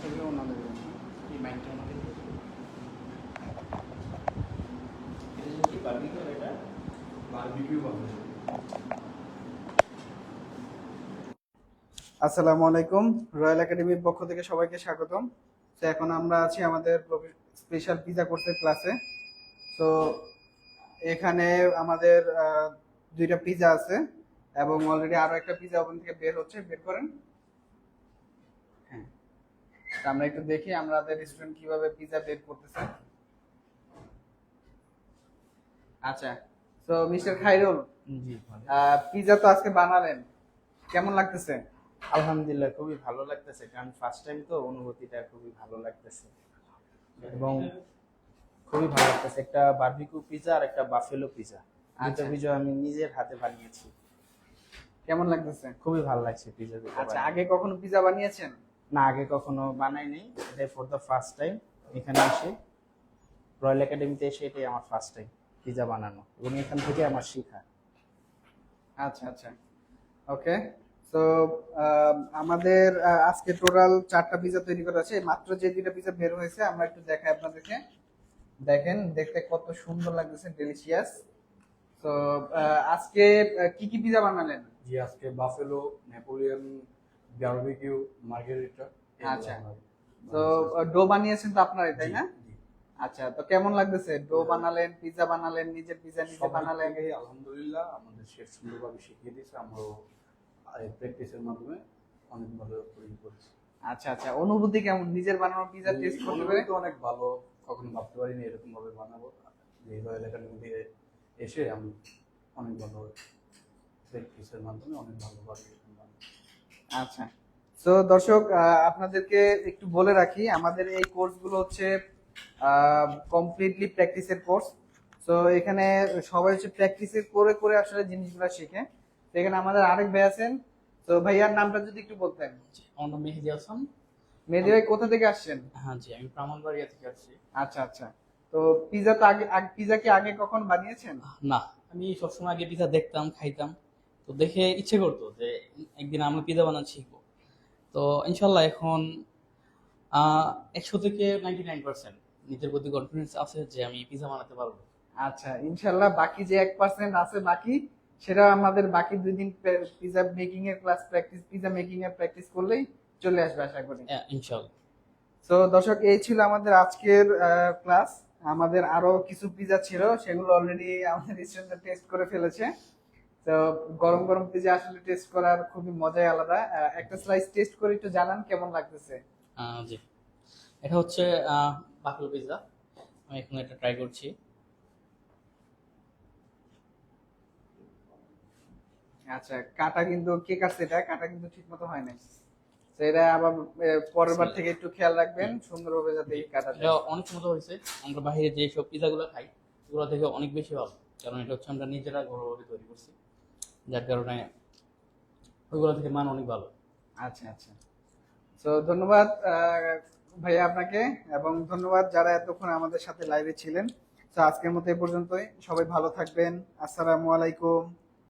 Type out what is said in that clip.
থাকলে ওনাদের এই মাইন্ডটা আমাদের এটা কি বারবিকিউ এটা বারবিকিউ বানানো। আসসালামু আলাইকুম, রয়্যাল একাডেমির পক্ষ থেকে সবাইকে স্বাগতম। তো এখন আমরা আছি আমাদের স্পেশাল পিজা কোর্সের ক্লাসে। তো এখানে আমাদের দুইটা পিজা আছে এবং অলরেডি আরো একটা পিজা ওখান থেকে বের হচ্ছে, বের করেন। হ্যাঁ, আমরা একটু দেখি আমাদের স্টুডেন্ট কিভাবে পিজা বের করতেছে। আচ্ছা, তো মিস্টার খাইরুল, জি পিজা তো আজকে বানালেন, কেমন লাগতেছে? আলহামদুলিল্লাহ, খুবই ভালো লাগতেছে, কারণ ফার্স্ট টাইম তো অনুভূতিটা খুবই ভালো লাগতেছে এবং খুবই ভালো লাগতেছে। একটা বারবিকিউ পিজা আর একটা বাফেলো পিজা, দুটো পিজা আমি নিজের হাতে বানিয়েছি। কেমন লাগতেছে? খুবই ভালো লাগছে পিজা দুটো। আচ্ছা, আগে কখনো পিজা বানিয়েছেন? না, আগে কখনো বানাই নাই, এটাই ফর দ্য ফার্স্ট টাইম। এখানে এসে রয়্যাল একাডেমিতে এসে এটাই আমার ফার্স্ট টাইম পিজা বানানো এবং এখান থেকে আমার শেখা। আচ্ছা আচ্ছা, ওকে। তো আমাদের আজকে টোটাল 4টা পিজা তৈরি করা আছে। মাত্র যে 2টা পিজা বের হয়েছে আমরা একটু দেখাই আপনাদেরকে। দেখেন, দেখতে কত সুন্দর লাগতেছে, ডেলিশিয়াস। তো আজকে কি কি পিজা বানালেন? জি, আজকে বাফেলো, নেপোলিয়ন, বারবিকিউ, মার্গারিটা। আচ্ছা, তো ডো বানিয়েছেন তো আপনারাই, তাই না? আচ্ছা, তো কেমন লাগতেছে? ডো বানালেন, পিজা বানালেন, নিজের পিজা নিজে বানালেন। আলহামদুলিল্লাহ, আমাদের শেফ সুন্দরভাবে শিখিয়ে দিয়েছে, আমরাও প্র্যাকটিসের মাধ্যমে অনেক ভালো তৈরি করেছি। আচ্ছা আচ্ছা, অনুভূতি কেমন নিজের বানানো পিজা টেস্ট করতে পেরে? তো অনেক ভালো, কখনো ভাবতে পারিনি এরকম ভাবে বানাবো। যে রয়্যাল একাডেমি থেকে এসে আমি অনেক ভালো প্র্যাকটিসের মাধ্যমে অনেক ভালোভাবে বানাবো। আচ্ছা, তো দর্শক আপনাদেরকে একটু বলে রাখি, আমাদের এই কোর্সগুলো হচ্ছে কমপ্লিটলি প্র্যাকটিসের কোর্স। তো এখানে সবাই হচ্ছে প্র্যাকটিসের করে করে আসলে জিনিসগুলো শিখে। তো এখানে আমাদের আরেক ভাই আছেন, তো ভাইয়ার নামটা যদি একটু বলতেন। আমার নাম মেহেদি হাসান। মেহেদি ভাই কোথা থেকে আসছেন? হ্যাঁ জি, আমি ব্রাহ্মণবাড়িয়া থেকে আসছি। আচ্ছা আচ্ছা, তো পিজা তো পিজা কি আগে কখন বানিয়েছেন? না, আমি সবসময় আগে পিজা দেখতাম, খাইতাম, তো দেখে ইচ্ছে করতো যে একদিন আমরা পিজা বানানো শিখবো। তো ইনশাল্লাহ এখন 100 থেকে 99% নিজের প্রতি কনফিডেন্স আছে যে আমি পিজা বানাতে পারবো। আচ্ছা, ইনশাল্লাহ বাকি যে 1% আছে বাকি, সেটা আমাদের বাকি 2 দিন পিজা মেকিং এর ক্লাস প্র্যাকটিস, পিজা মেকিং এর প্র্যাকটিস করলেই চলে আসবে আশা করি। ইনশাল্লাহ। তো দর্শক, এই ছিল আমাদের আজকের ক্লাস। আমাদের আরো কিছু পিজা ছিল, সেগুলো অলরেডি আমাদের স্টুডেন্টরা টেস্ট করে ফেলেছে। তো গরম গরম পিজা আসলে টেস্ট করার খুবই মজাই আলাদা। একটা স্লাইস টেস্ট করে একটু জানান কেমন লাগতেছে। জি, এটা হচ্ছে বাফেলো পিজা। আমি এখন এটা ট্রাই করছি। আচ্ছা, কাটা কিন্তু কে কাটছে? এটা কাটা কিন্তু ঠিক মতো হয় নাই। তো এটা আবার পরের বার থেকে একটু খেয়াল রাখবেন সুন্দরভাবে যাতে কাটা এটা যায়। অনেক মজা হয়েছে। আমরা বাইরে যে সব পিজাগুলো খাই ওগুলো থেকে অনেক বেশি ভালো, কারণ এটা হচ্ছে আমরা নিজেরা ঘরোয়াভাবে তৈরি করছি, যার কারণে ওইগুলো থেকে মান অনেক ভালো। আচ্ছা আচ্ছা, তো ধন্যবাদ ভাইয়া আপনাকে, এবং ধন্যবাদ যারা এতক্ষণ আমাদের সাথে লাইভে ছিলেন। তো আজকের মতো এই পর্যন্তই, সবাই ভালো থাকবেন। আসসালামু আলাইকুম।